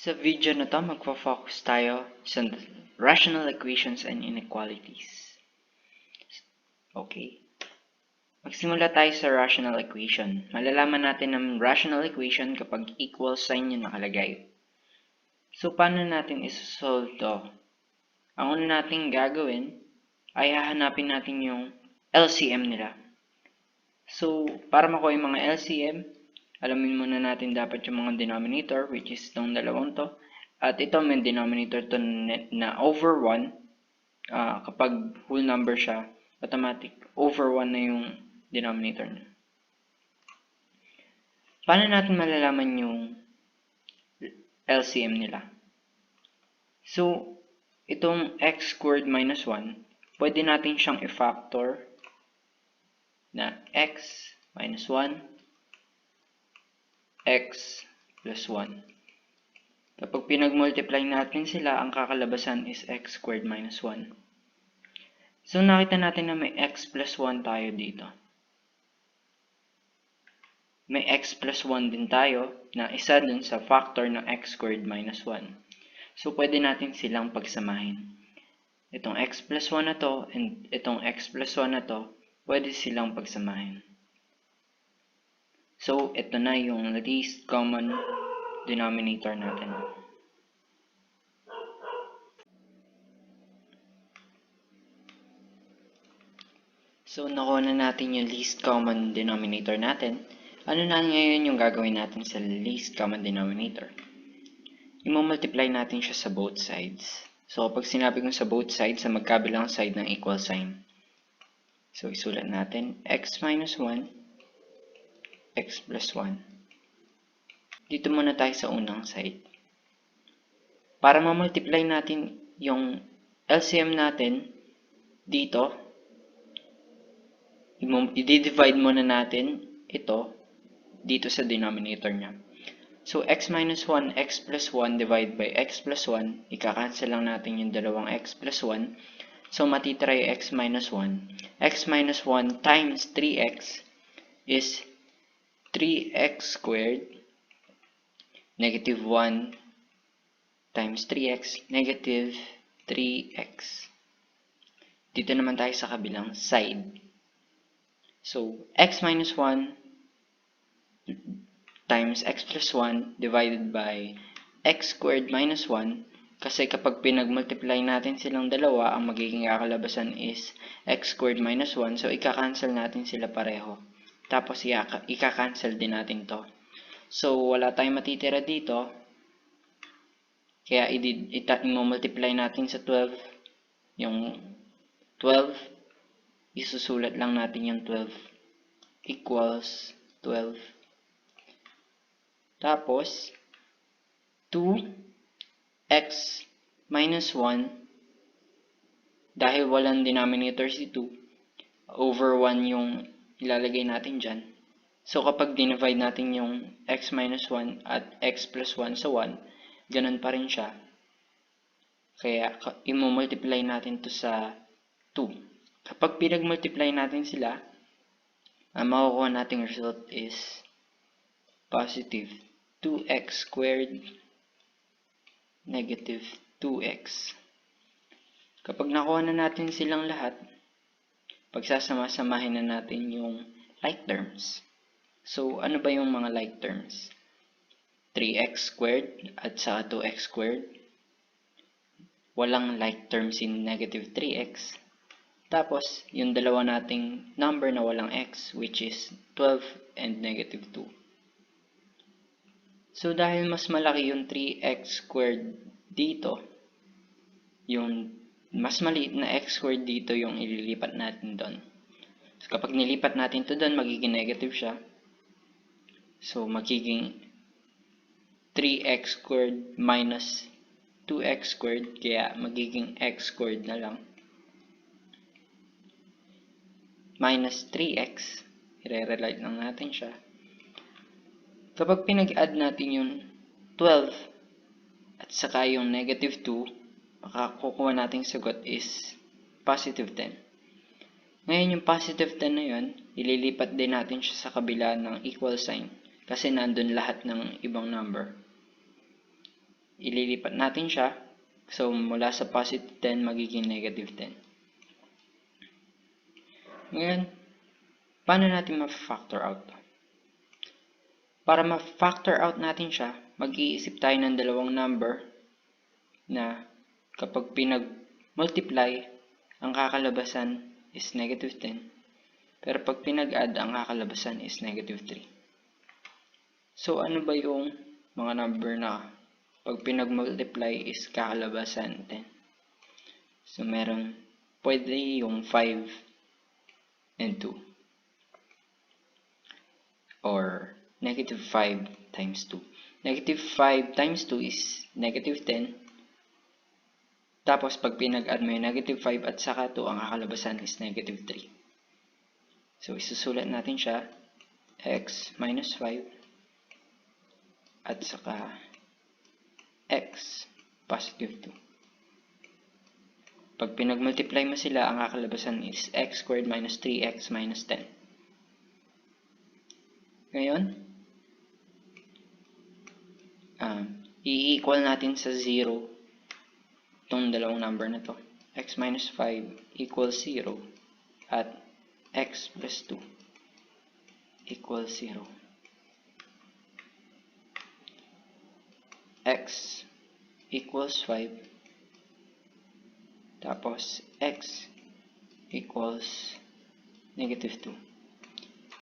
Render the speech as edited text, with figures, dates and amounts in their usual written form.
Sa video na to, magfo-focus tayo sa rational equations and inequalities. Okay. Magsimula tayo sa rational equation. Malalaman natin ang rational equation kapag equal sign yung nakalagay. So, paano natin isosolve to? Ang una natin gagawin ay hahanapin natin yung LCM nila. So, para makuha yung mga LCM, alamin muna natin dapat yung mga denominator, which is itong dalawang to. At ito may denominator to na over 1. Kapag whole number siya, automatic over 1 na yung denominator niya. Paano natin malalaman yung LCM nila? So, itong x squared minus 1, pwede natin siyang i-factor na x minus 1, x plus 1. Kapag pinag-multiply natin sila, ang kakalabasan is x squared minus 1. So, nakita natin na may x plus 1 tayo dito. May x plus 1 din tayo na isa dun sa factor ng x squared minus 1. So, pwede natin silang pagsamahin. Itong x plus 1 na to and itong x plus 1 na to, pwede silang pagsamahin. So, ito na yung least common denominator natin. So, nakuha na natin yung least common denominator natin. Ano na ngayon yung gagawin natin sa least common denominator? I-multiply natin siya sa both sides. So, pag sinabi ko sa both sides, sa magkabilang side ng equal sign. So, isulat natin x minus 1, x plus 1. Dito muna tayo sa unang side. Para ma-multiply natin yung LCM natin dito, i-divide muna natin ito dito sa denominator niya. So, x minus 1, x plus 1 divided by x plus 1, ika-cancel lang natin yung dalawang x plus 1. So, matitira yung x minus 1. X minus 1 times 3x is 3x squared, negative 1 times 3x, negative 3x. Dito naman tayo sa kabilang side. So, x minus 1 times x plus 1 divided by x squared minus 1. Kasi kapag pinag-multiply natin silang dalawa, ang magiging kakalabasan is x squared minus 1. So, ika-cancel natin sila pareho. Tapos, ika-cancel din natin to. So, wala tayong matitira dito. Kaya, i-multiply natin sa 12. Yung 12, isusulat lang natin yung 12 equals 12. Tapos, 2x minus 1, dahil walang denominator si 2, over 1 yung ilalagay natin dyan. So, kapag dinivide natin yung x minus 1 at x plus 1 sa 1, ganun pa rin siya. Kaya, i-multiply natin to sa 2. Kapag pinag-multiply natin sila, ang makukuha nating result is positive 2x squared negative 2x. Kapag nakuha na natin silang lahat, pagsasama-samahin na natin yung like terms. So, ano ba yung mga like terms? 3x squared at saka 2x squared. Walang like terms in negative 3x. Tapos, yung dalawa nating number na walang x, which is 12 and negative 2. So, dahil mas malaki yung 3x squared dito, yung mas maliit na x squared dito yung ililipat natin doon. So, kapag nilipat natin to doon, magiging negative siya. So, magiging 3x squared minus 2x squared, kaya magiging x squared na lang. Minus 3x, i-relate lang natin siya. Kapag pinag-add natin yung 12 at saka yung negative 2, makakukuha nating sagot is positive 10. Ngayon yung positive 10 na yun, ililipat din natin siya sa kabila ng equal sign kasi nandun lahat ng ibang number. ililipat natin siya. So, mula sa positive 10, magiging negative 10. Ngayon, paano natin ma-factor out? Para ma-factor out natin siya, mag-iisip tayo ng dalawang number na kapag pinag-multiply, ang kakalabasan is negative 10. Pero pag pinag-add, ang kakalabasan is negative 3. So, ano ba yung mga number na pag pinag-multiply is kakalabasan 10? So, pwede yung 5 and 2. Or negative 5 times 2. Negative 5 times 2 is negative 10. Tapos, pag pinag-add mo yung negative 5 at saka 2, ang kakalabasan is negative 3. So, isusulat natin siya, x minus 5 at saka x positive 2. Pag pinag-multiply mo sila, ang kakalabasan is x squared minus 3x minus 10. Ngayon, i-equal natin sa 0 itong dalawang number na to. X minus 5 equals 0 at x plus 2 equals 0. X equals 5. Tapos, x equals negative 2.